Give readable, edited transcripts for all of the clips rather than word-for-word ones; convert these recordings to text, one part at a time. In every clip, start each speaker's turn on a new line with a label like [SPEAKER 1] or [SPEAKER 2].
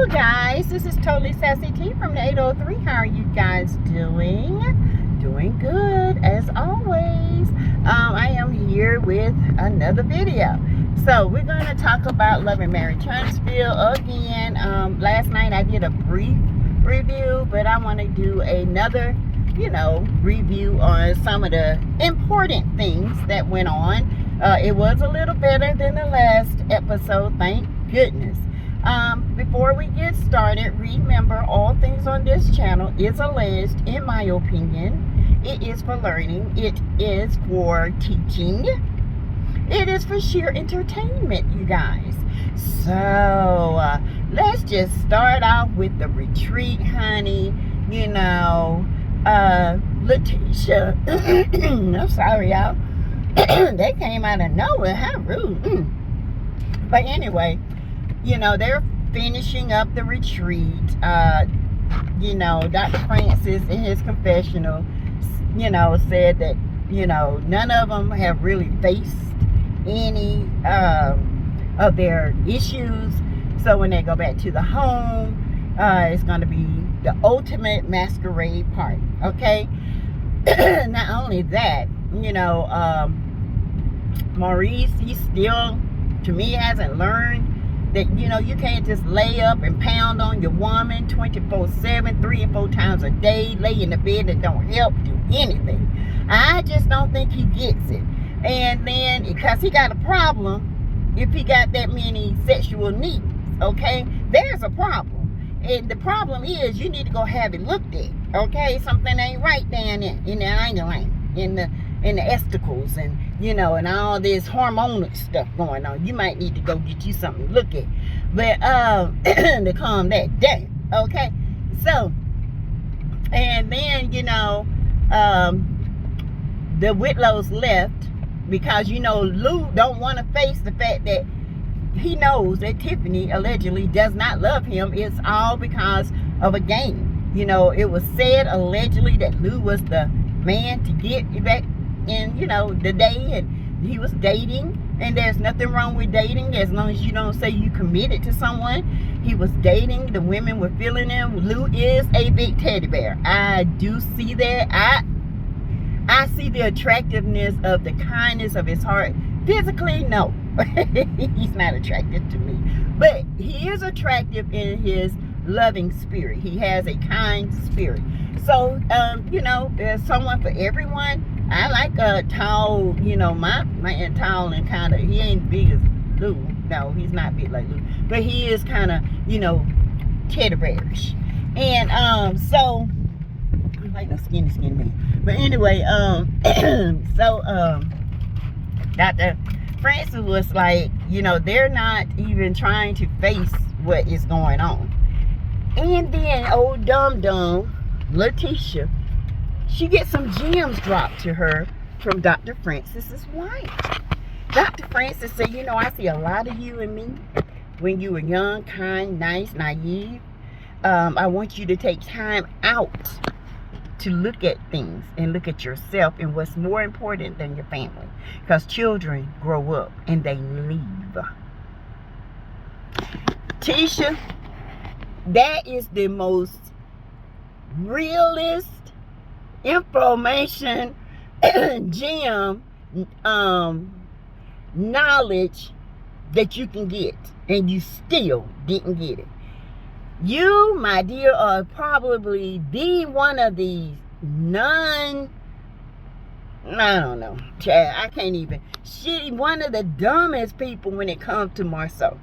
[SPEAKER 1] Hello guys, this is Totally Sassy T from the 803. How are you guys doing? Doing good as always. I am here with another video. So we're going to talk about Love and Marriage Huntsville again. Last night I did a brief review, but I want to do another, review on some of the important things that went on. It was a little better than the last episode, thank goodness. Before we get started, remember all things on this channel is alleged, in my opinion. It is for learning. It is for teaching. It is for sheer entertainment, you guys. So, let's just start off with the retreat, honey. Letitia. I'm sorry, y'all. They came out of nowhere. How rude. But anyway, they're finishing up the retreat. Dr. Francis in his confessional, said that, none of them have really faced any of their issues. So when they go back to the home, it's going to be the ultimate masquerade party, okay? Not only that, Maurice, he still, to me, hasn't learned that, you can't just lay up and pound on your woman 24/7, 3 and 4 times a day, lay in the bed and don't help do anything. I just don't think he gets it. And then, because he got a problem, if he got that many sexual needs, okay, there's a problem. And the problem is, you need to go have it looked at, okay? Something ain't right down there in the angle, in the esticles, and and all this hormonal stuff going on. You might need to go get you something to look at, but to calm that down, okay? So, and then the Whitlows left because Lou don't want to face the fact that he knows that Tiffany allegedly does not love him. It's all because of a game. It was said allegedly that Lou was the man to get back in, the day, and he was dating, and there's nothing wrong with dating as long as you don't say you committed to someone. He was dating, the women were feeling him. Lou is a big teddy bear. I do see that. I see the attractiveness of the kindness of his heart. Physically, no. He's not attractive to me, but he is attractive in his loving spirit. He has a kind spirit. So there's someone for everyone. I like a tall, my man tall and kind of, he ain't big as Lou. No, he's not big like Lou, but he is kind of, teddy bearish. And so I like no skinny man. But anyway, Dr. Francis was like, they're not even trying to face what is going on. And then old dum-dum Letitia, she gets some gems dropped to her from Dr. Francis's wife. Dr. Francis said, I see a lot of you in me when you were young, kind, nice, naive. I want you to take time out to look at things and look at yourself and what's more important than your family. Because children grow up and they leave. Tisha, that is the most realist information gem knowledge that you can get, and you still didn't get it. You, my dear, are probably one of the I don't know, Chad, I can't even. She one of the dumbest people when it comes to Marceau.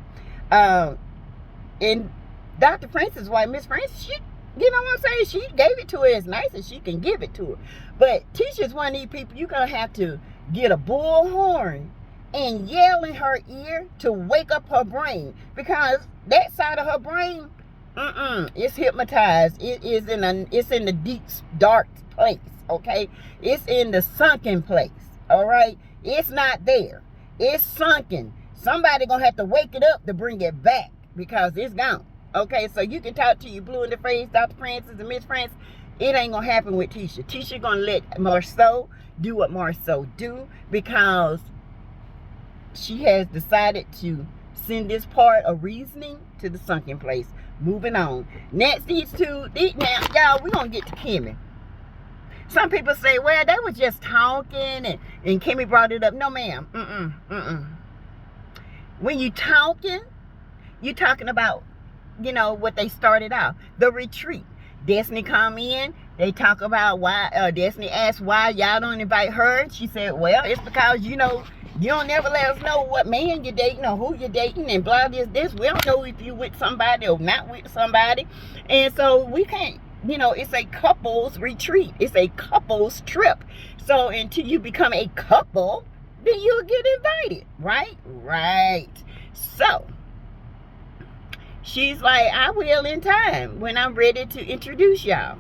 [SPEAKER 1] And Dr. Francis' wife, Miss Francis, she, what I'm saying? She gave it to her as nice as she can give it to her. But Tisha's one of these people you're going to have to get a bullhorn and yell in her ear to wake up her brain. Because that side of her brain, it's hypnotized. It's in the deep, dark place, okay? It's in the sunken place, all right? It's not there. It's sunken. Somebody going to have to wake it up to bring it back because it's gone. Okay, so you can talk to you blue in the face, Dr. Francis and Miss Francis. It ain't gonna happen with Tisha. Tisha gonna let Marceau do what Marceau do because she has decided to Send this part of reasoning to the sunken place. Moving on. Next, these two. Now, y'all, we're going to get to Kimmy. Some people say, well, they were just talking and Kimmy brought it up. No, ma'am. When you talking, you're talking about, you know, what they started out. The retreat. Destiny come in. They talk about why, Destiny asked why y'all don't invite her. She said, well, it's because, you know, you don't never let us know what man you're dating or who you're dating and blah, this. We don't know if you with somebody or not with somebody. And so we can't, you know, it's a couple's retreat. It's a couple's trip. So until you become a couple, then you'll get invited, right? Right. So she's like, I will in time when I'm ready to introduce y'all.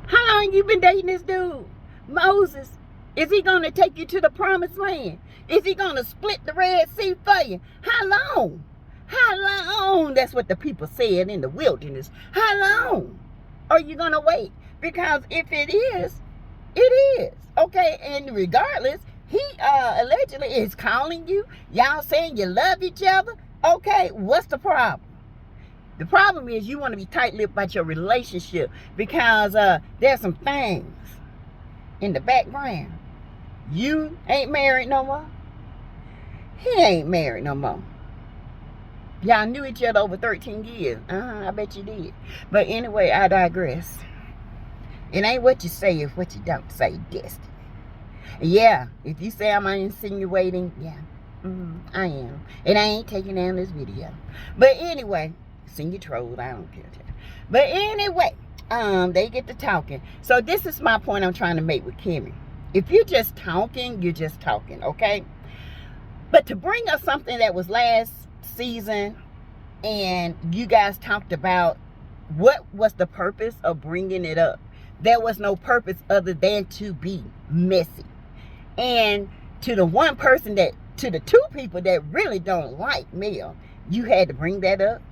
[SPEAKER 1] How long you been dating this dude? Moses. Is he going to take you to the promised land? Is he going to split the Red Sea for you? How long? How long? That's what the people said in the wilderness. How long are you going to wait? Because if it is, it is. Okay, and regardless, he allegedly is calling you. Y'all saying you love each other. Okay, what's the problem? The problem is you want to be tight-lipped about your relationship because there's some things in the background. You ain't married no more. He ain't married no more. Y'all knew each other over 13 years. I bet you did. But anyway, I digress. It ain't what you say, it's what you don't say, Destiny. Yeah, if you say I'm insinuating, yeah, I am. And I ain't taking down this video. But anyway, sing your trolls, I don't care. But anyway, they get to talking. So this is my point I'm trying to make with Kimmy. If you're just talking, you're just talking, okay? But to bring up something that was last season and you guys talked about what was the purpose of bringing it up. There was no purpose other than to be messy. And to the one person to the two people that really don't like Mel, you had to bring that up.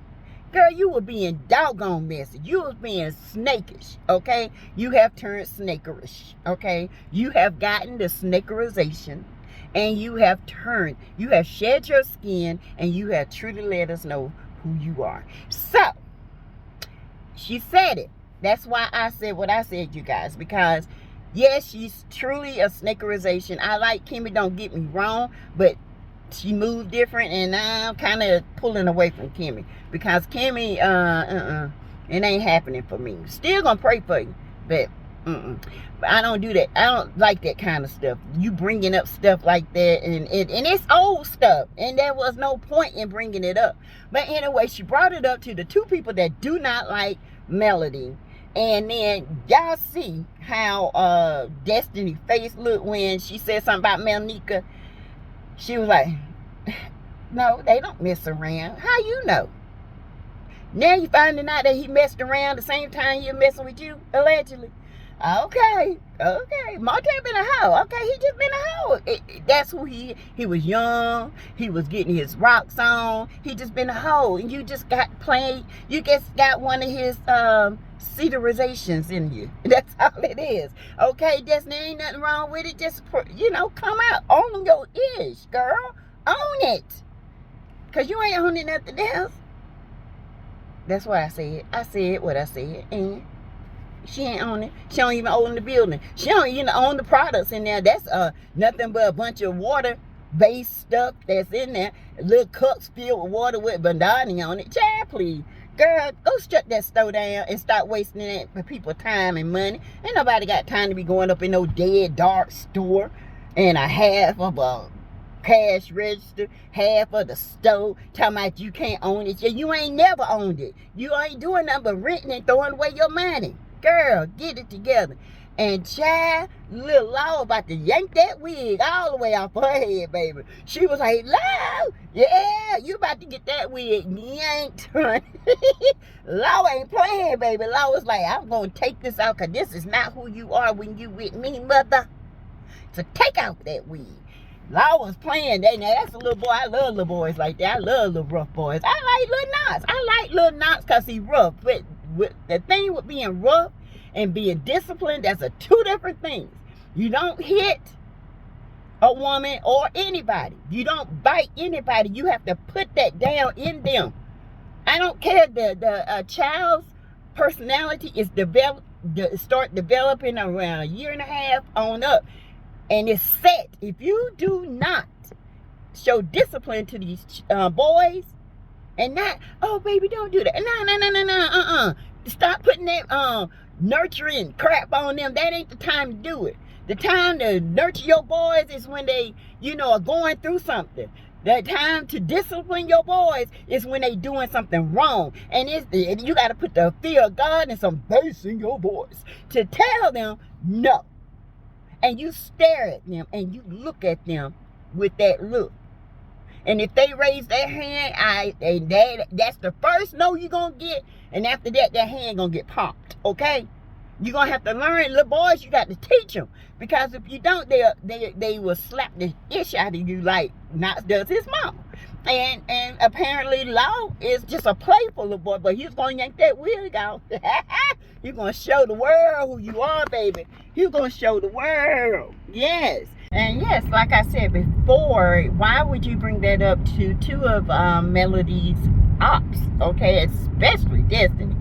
[SPEAKER 1] Girl, you were being doggone messy. You was being snakish, okay? You have turned snakerish, okay? You have gotten the snakerization, and you have shed your skin, and you have truly let us know who you are. So, she said it. That's why I said what I said, you guys, because yes, she's truly a snakerization. I like Kimmy, don't get me wrong, but she moved different, and I'm kind of pulling away from Kimmy because Kimmy, it ain't happening for me. Still gonna pray for you, but But I don't do that. I don't like that kind of stuff. You bringing up stuff like that, and it's old stuff, and there was no point in bringing it up. But anyway, she brought it up to the two people that do not like Melody. And then y'all see how Destiny face looked when she said something about Melnica. She was like, no, they don't mess around. How you know? Now you finding out that he messed around the same time he messing with you, allegedly. Okay. Martell been a hoe. Okay, he just been a hoe. That's who he was young. He was getting his rocks on. He just been a hoe. And you just got played. You just got one of his cedarizations in you. That's all it is. Okay, Destiny, ain't nothing wrong with it. Just, come out. Own your ish, girl. Own it. Because you ain't owning nothing else. That's why I said what I said. And she ain't own it. She don't even own the building. She don't even own the products in there. That's nothing but a bunch of water-based stuff that's in there. Little cups filled with water with Dustiny on it. Child, please. Girl, go shut that store down and start wasting it for people time and money. Ain't nobody got time to be going up in no dead, dark store and a half of a cash register, half of the store, talking about you can't own it. You ain't never owned it. You ain't doing nothing but renting and throwing away your money. Girl, get it together. And child, little Law about to yank that wig all the way off her head, baby. She was like, Law, yeah, you about to get that wig yanked, honey. Law ain't playing, baby. Law was like, I'm going to take this out because this is not who you are when you with me, mother. So take out that wig. Law was playing. Now that's a little boy. I love little boys like that. I love little rough boys. I like Lil Nas. I like Lil Nas because he rough. But the thing with being rough and being disciplined, that's two different things. You don't hit a woman or anybody. You don't bite anybody. You have to put that down in them. I don't care. The child's personality is start developing around a year and a half on up, and it's set. If you do not show discipline to these boys, and not, oh baby, don't do that. No. Stop putting that nurturing crap on them. That ain't the time to do it. The time to nurture your boys is when they, are going through something. The time to discipline your boys is when they doing something wrong. And you got to put the fear of God and some bass in your voice to tell them no. And you stare at them and you look at them with that look. And if they raise their hand, that's the first no you're going to get. And after that, that hand going to get popped, okay? You're going to have to learn. Little boys, you got to teach them. Because if you don't, they will slap the ish out of you like Knox does his mom. And apparently Lamh is just a playful little boy, but he's going to yank that wig out. You're going to show the world who you are, baby. You're going to show the world. Yes. And yes, like I said before, why would you bring that up to two of Melody's ops, okay? Especially Dustiny.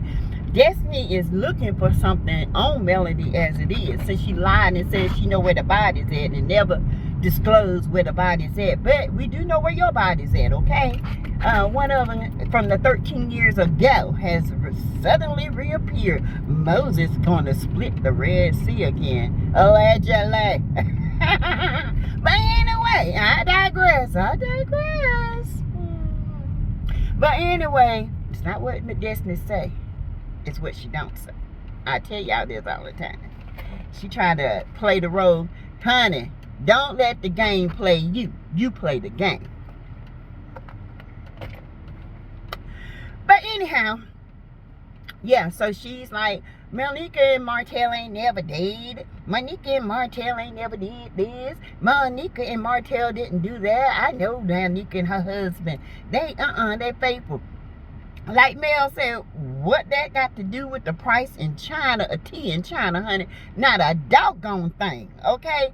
[SPEAKER 1] Destiny is looking for something on Melody as it is, since she lied and said she know where the body's at and never disclosed where the body's at. But we do know where your body's at, okay? One of them from the 13 years ago has suddenly reappeared. Moses gonna split the Red Sea again, allegedly. But anyway, I digress. But anyway, it's not what the Destiny say. It's what she don't say. I tell y'all this all the time. She trying to play the role. Honey, don't let the game play you. You play the game. But anyhow, yeah, so she's like, Monica and Martell ain't never dated. Monica and Martell ain't never did this. Monica and Martell didn't do that. I know Monica and her husband. They faithful. Like Mel said, what that got to do with the price in China, a tea in China, honey? Not a doggone thing, okay?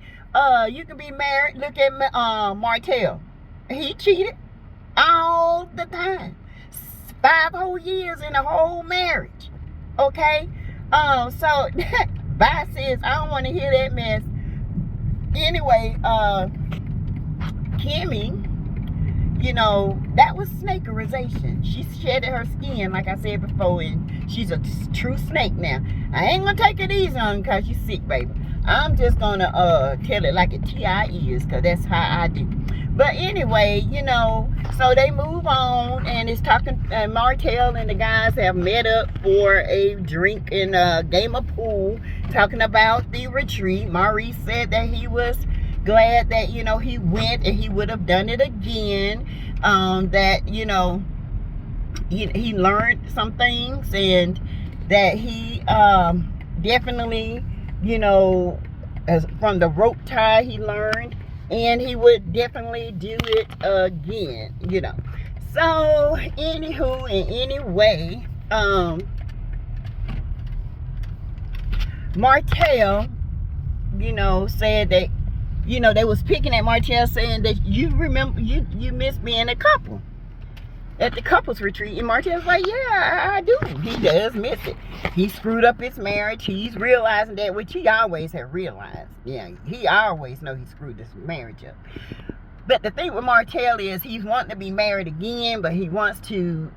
[SPEAKER 1] You can be married. Look at Martell. He cheated all the time. 5 whole years in a whole marriage, okay? So, bye sis, I don't want to hear that mess. Anyway, Kimmy, that was snakerization. She shedded her skin, like I said before, and she's a true snake now. I ain't gonna take it easy on because she's sick, baby. I'm just gonna tell it like a T.I. is, because that's how I do. But anyway, so they move on, and it's talking, Martell and the guys have met up for a drink and a game of pool, talking about the retreat. Maurice said that he was glad that, he went and he would have done it again. That, he learned some things, and that he definitely, from the rope tie he learned, and he would definitely do it again, So, anywho, and anyway, Martell, said that, they was picking at Martell, saying that you remember, you miss being a couple at the couples retreat. And Martell's like, yeah, I do. He does miss it. He screwed up his marriage. He's realizing that, which he always had realized. Yeah, he always know he screwed this marriage up. But the thing with Martell is he's wanting to be married again, but he wants to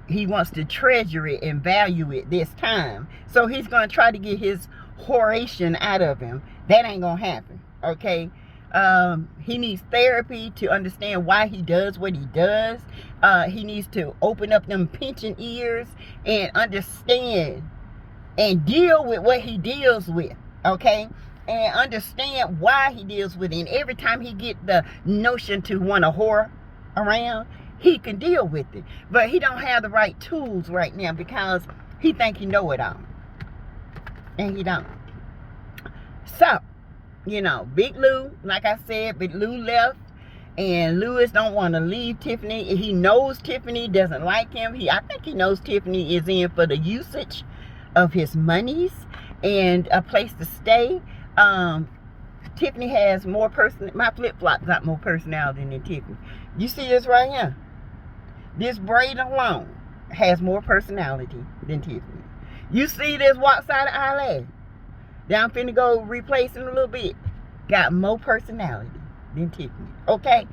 [SPEAKER 1] treasure it and value it this time. So he's going to try to get his whoration out of him. That ain't going to happen, okay? He needs therapy to understand why he does what he does. He needs to open up them pinching ears and understand and deal with what he deals with, okay? And understand why he deals with it. And every time he get the notion to want a whore around, he can deal with it. But he don't have the right tools right now because he think he know it all. And he don't. So, Big Lou, like I said, Big Lou left. And Louis don't want to leave Tiffany. He knows Tiffany doesn't like him. I think he knows Tiffany is in for the usage of his monies and a place to stay. Tiffany has more my flip-flops got more personality than Tiffany. You see this right here? This braid alone has more personality than Tiffany. You see this walk side of eyelash that I'm finna go replace in a little bit, got more personality than Tiffany. Okay?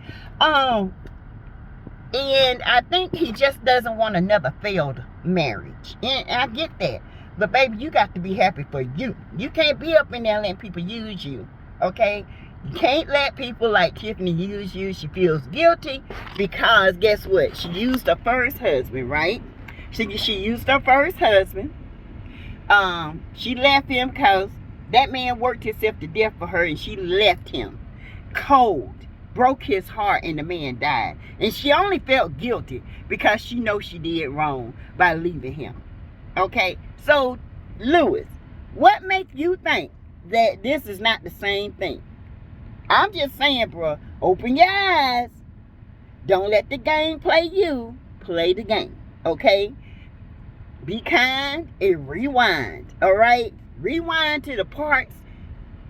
[SPEAKER 1] And I think he just doesn't want another failed marriage. And I get that. But baby, you got to be happy for you. You can't be up in there letting people use you. Okay? You can't let people like Tiffany use you. She feels guilty because guess what? She used her first husband, right? She used her first husband. She left him because that man worked himself to death for her, and she left him cold. Broke his heart, and the man died. And she only felt guilty because she knows she did wrong by leaving him. Okay? So, Lewis, what makes you think that this is not the same thing? I'm just saying, bro, open your eyes. Don't let the game play you. Play the game. Okay? Be kind and rewind. Alright? Rewind to the parts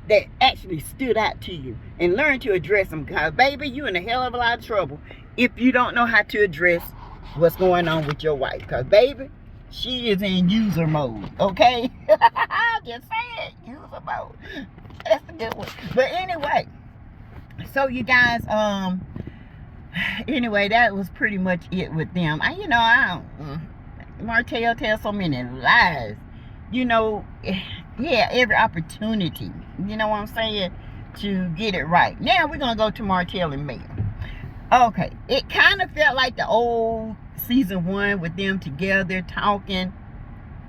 [SPEAKER 1] that actually stood out to you and learn to address them, because baby, you in a hell of a lot of trouble if you don't know how to address what's going on with your wife, because baby, she is in user mode. Okay? Just say it, user mode. That's a good one. But anyway, so you guys, anyway, that was pretty much it with them. Martell tells so many lies, yeah, every opportunity, you know what I'm saying, to get it right. Now we're gonna go to Martell and Melody. Okay, it kind of felt like the old season 1 with them together talking.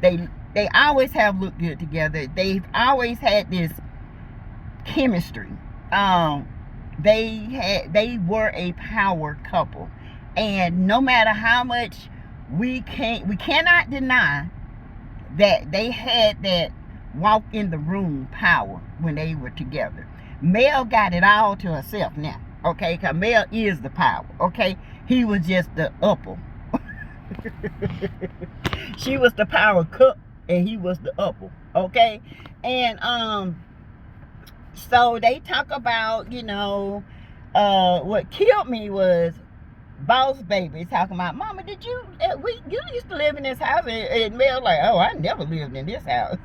[SPEAKER 1] They always have looked good together. They've always had this chemistry. They were a power couple, and no matter how much we cannot deny that they had that walk in the room power when they were together. Mel got it all to herself now, okay? Because Mel is the power, okay? He was just the upper. She was the power cup, and he was the upper, okay? And so they talk about, what killed me was Boss Baby talking about, Mama, you used to live in this house, and Mel like, oh, I never lived in this house.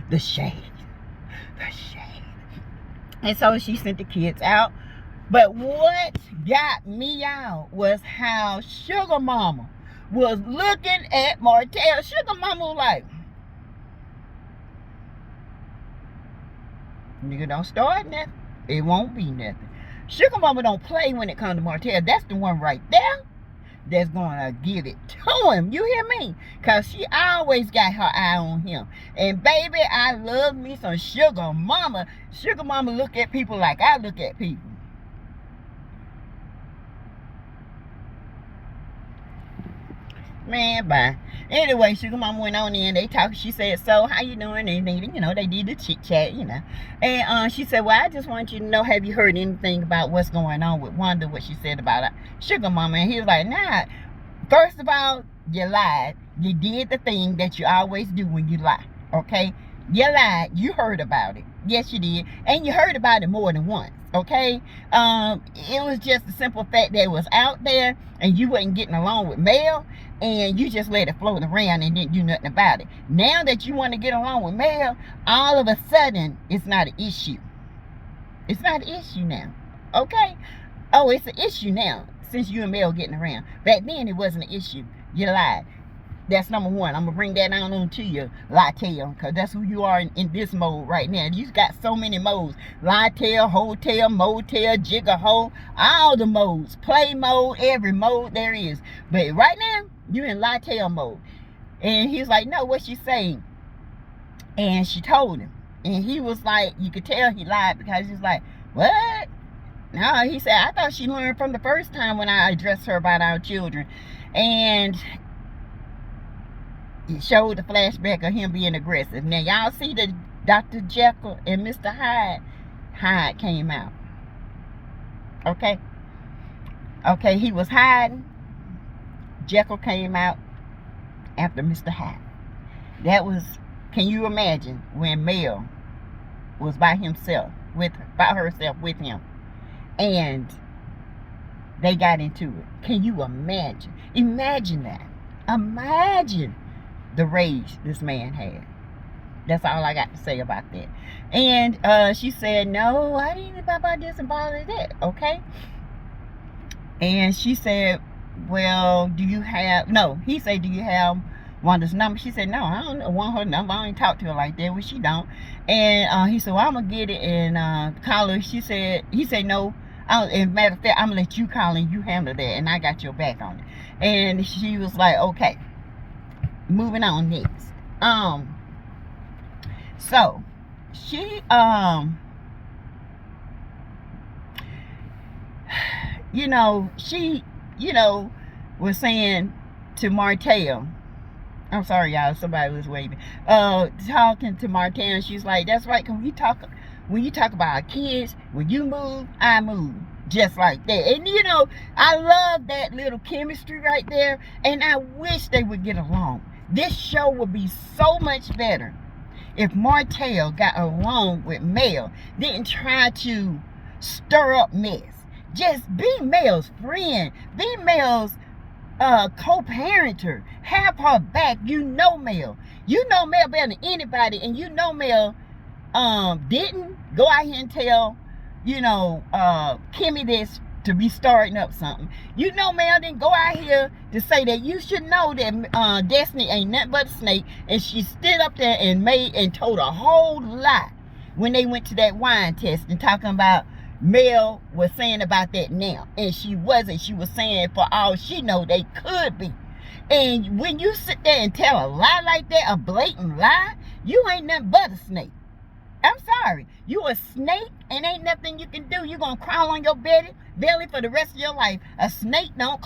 [SPEAKER 1] The shade. And so she sent the kids out. But what got me out was how Sugar Mama was looking at Martell. Sugar Mama was like, nigga, don't start nothing. It won't be nothing. Sugar Mama don't play when it comes to Martell. That's the one right there that's gonna give it to him. You hear me? Because she always got her eye on him. And baby, I love me some Sugar Mama. Sugar Mama look at people like I look at people. Man, bye. Anyway, Sugar Mama went on in. They talked. She said, so, how you doing? And they did the chit-chat, And she said, well, I just want you to know, have you heard anything about what's going on with Wanda, what she said about Sugar Mama? And he was like, nah. First of all, you lied. You did the thing that you always do when you lie, okay? You lied. You heard about it. Yes, you did. And you heard about it more than once, okay? It was just the simple fact that it was out there and you wasn't getting along with Mel, and you just let it float around and didn't do nothing about it. Now that you want to get along with Mel, all of a sudden, it's not an issue. It's not an issue now, okay? Oh, it's an issue now since you and Mel getting around. Back then, it wasn't an issue. You lied. That's number one. I'm going to bring that down on to you, Lytel, because that's who you are in this mode right now. You got so many modes. Lytel, hotel, motel, jigger hole, all the modes. Play mode, every mode there is. But right now, you're in Lytel mode. And he's like, no, what she saying? And she told him. And he was like, you could tell he lied because he's like, what? No, he said, I thought she learned from the first time when I addressed her about our children. And it showed the flashback of him being aggressive. Now, y'all see the Dr. Jekyll and Mr. Hyde? Hyde came out. Okay? Okay, he was hiding. Jekyll came out after Mr. Hyde. That was, can you imagine when Mel was by himself, by herself with him, and they got into it? Can you imagine? Imagine that. Imagine the rage this man had. That's all I got to say about that. And she said, no, I didn't about this and all of that, okay? And she said, well, do you have, no, he said, do you have Wanda's number? She said, no, I don't want her number. I don't even talk to her like that. Well, she don't. And he said, well, I'm going to get it and call her. He said, no. As a matter of fact, I'm going to let you call and you handle that. And I got your back on it. And she was like, okay. Moving on next. So, she, you know, she, you know, was saying to Martell, I'm sorry, y'all, somebody was waving, talking to Martell, and she's like, that's right, when you talk about our kids, when you move, I move. Just like that. And you know, I love that little chemistry right there, and I wish they would get along. This show would be so much better if Martell got along with Mel, didn't try to stir up mess. Just be Mel's friend. Be Mel's co-parenter. Have her back. You know Mel. You know Mel better than anybody, and you know Mel didn't go out here and tell, you know, Kimmy this to be starting up something. You know Mel didn't go out here to say that you should know that Destiny ain't nothing but a snake, and she stood up there and told a whole lie when they went to that wine test and talking about Mel was saying about that now, and she wasn't. She was saying for all she know they could be. And when you sit there and tell a lie like that, a blatant lie, you ain't nothing but a snake. I'm sorry. You a snake and ain't nothing you can do. You gonna crawl on your belly for the rest of your life. A snake don't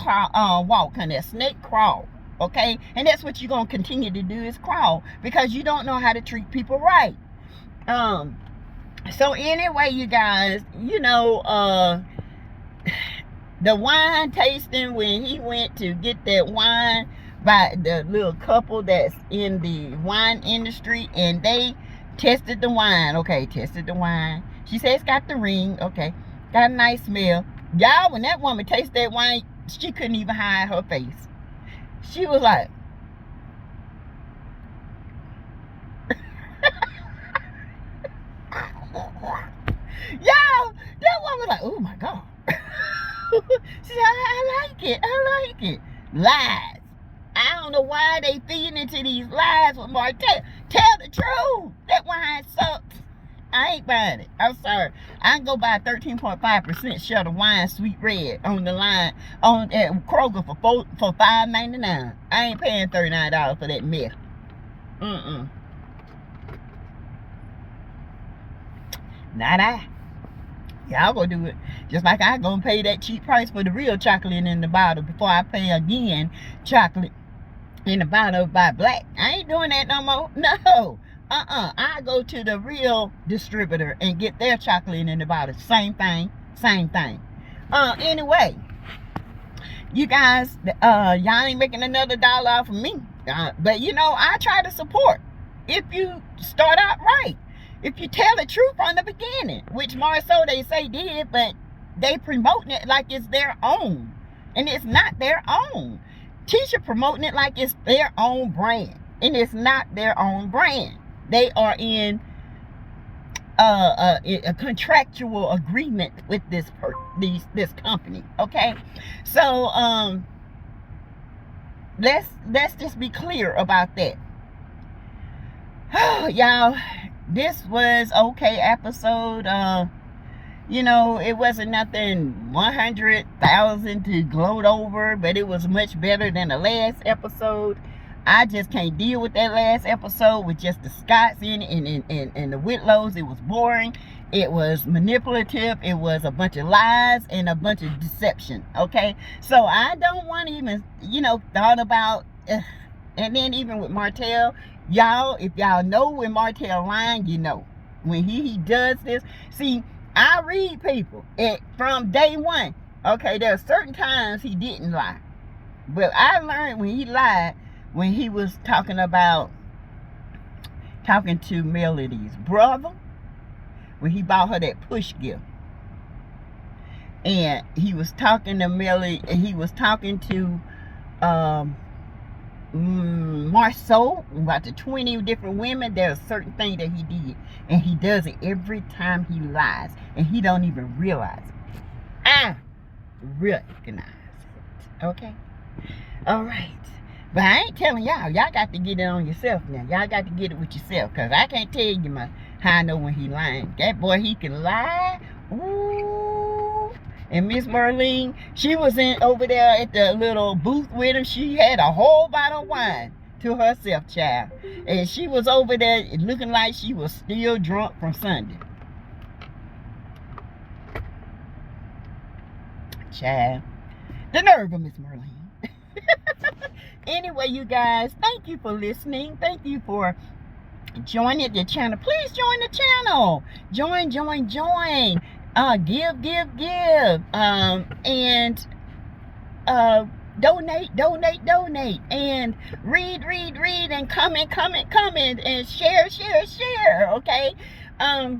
[SPEAKER 1] walk, honey. A snake crawl. Okay? And that's what you're gonna continue to do, is crawl, because you don't know how to treat people right. So anyway, you guys, you know, the wine tasting, when he went to get that wine by the little couple that's in the wine industry, and they tested the wine. Okay, tested the wine. She said it's got the ring. Okay, got a nice smell. Y'all, when that woman tasted that wine, she couldn't even hide her face. She was like, y'all, that woman was like, oh my God. She said, I like it. I like it. Lies. I don't know why they feeding into these lies with Martell. Tell the truth. That wine sucks. I ain't buying it. I'm sorry. I can go buy 13.5% shut of wine, sweet red, on the line at Kroger for $5.99. I ain't paying $39 for that mess. Not I. Y'all gonna do it just like I gonna pay that cheap price for the real chocolate in the bottle before I pay again chocolate in the bottle by Black. I ain't doing that no more. No. I go to the real distributor and get their chocolate in the bottle. Same thing. Same thing. Anyway, you guys, y'all ain't making another dollar off of me. But you know, I try to support if you start out right. If you tell the truth from the beginning, which more so they say did, but they promoting it like it's their own. And it's not their own. Teacher promoting it like it's their own brand. And it's not their own brand. They are in a contractual agreement with this company. Okay? So let's just be clear about that. Y'all, this was okay episode. You know, it wasn't nothing 100,000 to gloat over, but it was much better than the last episode. I just can't deal with that last episode with just the Scotts in it and the Whitlows. It was boring. It was manipulative. It was a bunch of lies and a bunch of deception. Okay? So I don't want to even, you know, thought about, and then even with Martell, y'all, if y'all know when Martell lying, you know. When he does this, see, I read people from day one. Okay, there are certain times he didn't lie. But I learned when he lied, when he was talking about talking to Melody's brother when he bought her that push gift. And he was talking to Melody, and he was talking to Marceau about the 20 different women. There's a certain thing that he did, and he does it every time he lies, and he don't even realize it. I recognize it. Okay? All right. But I ain't telling y'all. Y'all got to get it on yourself now. Y'all got to get it with yourself, because I can't tell you how I know when he lying. That boy, he can lie. Ooh. And Miss Merlene, she was over there at the little booth with him. She had a whole bottle of wine to herself, child. And she was over there looking like she was still drunk from Sunday. Child. The nerve of Miss Merlene. Anyway, you guys, thank you for listening. Thank you for joining the channel. Please join the channel. Join. Give. And donate. And read, and comment, and share. Okay. I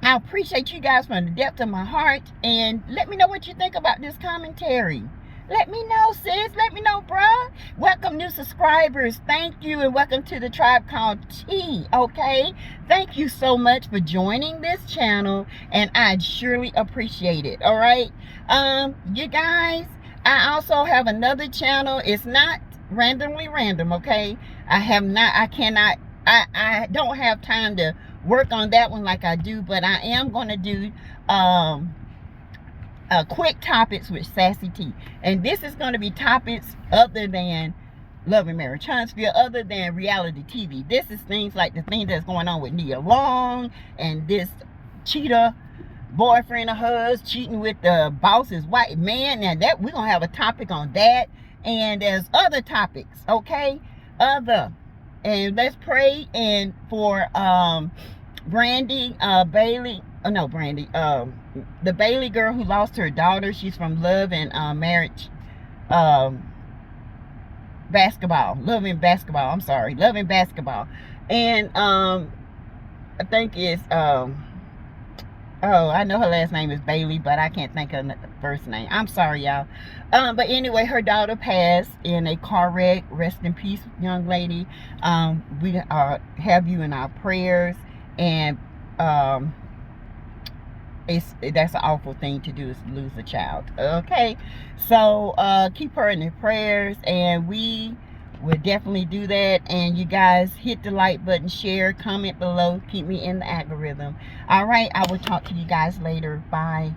[SPEAKER 1] appreciate you guys from the depth of my heart. And let me know what you think about this commentary. Let me know, sis. Let me know, bruh. Welcome, new subscribers. Thank you, and welcome to the tribe called T. Okay? Thank you so much for joining this channel, and I'd surely appreciate it. All right? You guys, I also have another channel. It's not randomly random, okay? I don't have time to work on that one like I do, but I am going to do quick topics with Sassy T, and this is going to be topics other than Love and Marriage Huntsville, other than reality TV. This is things like the thing that's going on with Nia Long and this cheater boyfriend of hers cheating with the boss's white man. And that we're gonna have a topic on that, and there's other topics, okay? And let's pray and for Brandy Bailey. Oh no, Brandy. The Bailey girl who lost her daughter. She's from Love and Marriage Basketball. Love and Basketball. I'm sorry, Love and Basketball. And I think it's oh, I know her last name is Bailey, but I can't think of the first name. I'm sorry, y'all. But anyway, her daughter passed in a car wreck. Rest in peace, young lady. We have you in our prayers, and that's an awful thing to do, is lose a child. Okay, so keep her in your prayers, and we will definitely do that. And you guys hit the like button, share, comment below, keep me in the algorithm. All right, I will talk to you guys later. Bye.